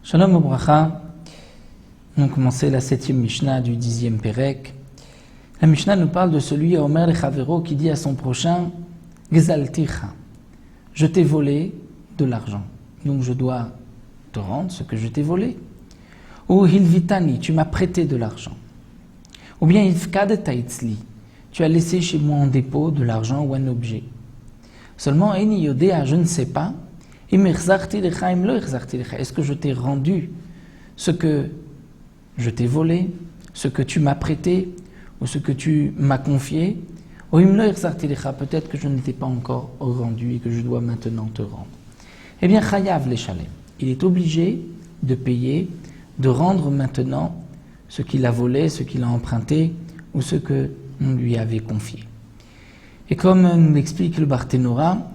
Shalom Obracha, on a commencé la 7e Mishnah du 10e Perek. La Mishnah nous parle de celui à Omer Lechavero qui dit à son prochain Gezalticha, je t'ai volé de l'argent, donc je dois te rendre ce que je t'ai volé. Ou Hilvitani, tu m'as prêté de l'argent. Ou bien Ifkad Taitzli, tu as laissé chez moi en dépôt de l'argent ou un objet. Seulement Eni Yodea, je ne sais pas. Est-ce que je t'ai rendu ce que je t'ai volé, ce que tu m'as prêté, ou ce que tu m'as confié? Peut-être que je ne t'ai pas encore rendu et que je dois maintenant te rendre. Eh bien, Chayav les Shalem. Il est obligé de payer, de rendre maintenant ce qu'il a volé, ce qu'il a emprunté, ou ce que on lui avait confié. Et comme nous l'explique le Barthénora,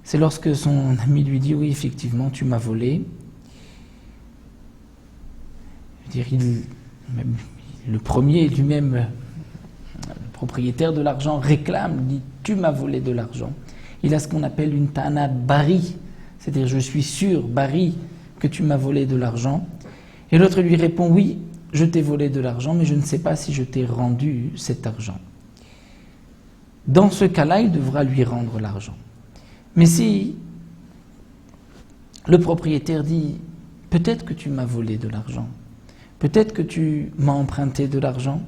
c'est lorsque son ami lui dit « Oui, effectivement, tu m'as volé ». Le premier, lui-même, le propriétaire de l'argent, réclame, dit « Tu m'as volé de l'argent ». Il a ce qu'on appelle une ta'ana bari, c'est-à-dire « Je suis sûr, bari, que tu m'as volé de l'argent ». Et l'autre lui répond « Oui, je t'ai volé de l'argent, mais je ne sais pas si je t'ai rendu cet argent ». Dans ce cas-là, il devra lui rendre l'argent. Mais si le propriétaire dit « Peut-être que tu m'as volé de l'argent, peut-être que tu m'as emprunté de l'argent »,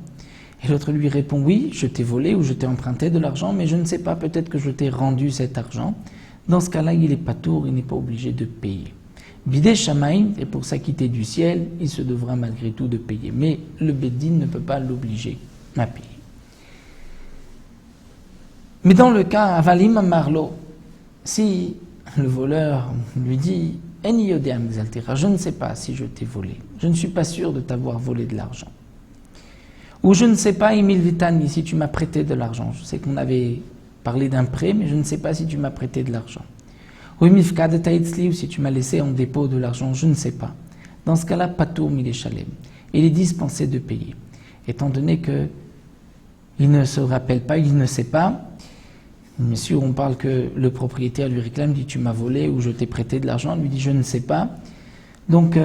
et l'autre lui répond « Oui, je t'ai volé ou je t'ai emprunté de l'argent, mais je ne sais pas, peut-être que je t'ai rendu cet argent », dans ce cas-là, il n'est pas tour, il n'est pas obligé de payer. Bidé Shamaïm, et pour s'acquitter du ciel, il se devra malgré tout de payer. Mais le Beddin ne peut pas l'obliger à payer. Mais dans le cas Avalim Marlo, si le voleur lui dit « je ne sais pas si je t'ai volé, je ne suis pas sûr de t'avoir volé de l'argent. » Ou « Je ne sais pas, Emil Vitani, si tu m'as prêté de l'argent. Je sais qu'on avait parlé d'un prêt, mais je ne sais pas si tu m'as prêté de l'argent. » Ou « Emifkad Taitzli, ou si tu m'as laissé en dépôt de l'argent, je ne sais pas. » Dans ce cas-là, Patour Mileshalem. Il est dispensé de payer. Étant donné qu'il ne se rappelle pas, il ne sait pas. Bien sûr, on parle que le propriétaire lui réclame, dit « Tu m'as volé ou je t'ai prêté de l'argent ». Il lui dit « Je ne sais pas ». Donc,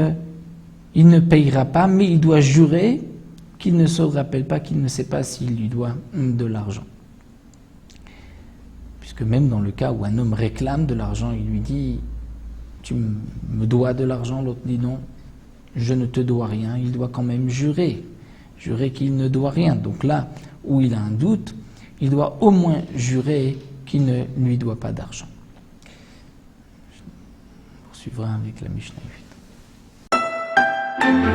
il ne payera pas, mais il doit jurer qu'il ne se rappelle pas, qu'il ne sait pas s'il lui doit de l'argent. Puisque même dans le cas où un homme réclame de l'argent, il lui dit « Tu me dois de l'argent », l'autre dit « Non, je ne te dois rien ». Il doit quand même jurer qu'il ne doit rien. Donc là où il a un doute, il doit au moins jurer qu'il ne lui doit pas d'argent. On poursuivra avec la Mishnah 8.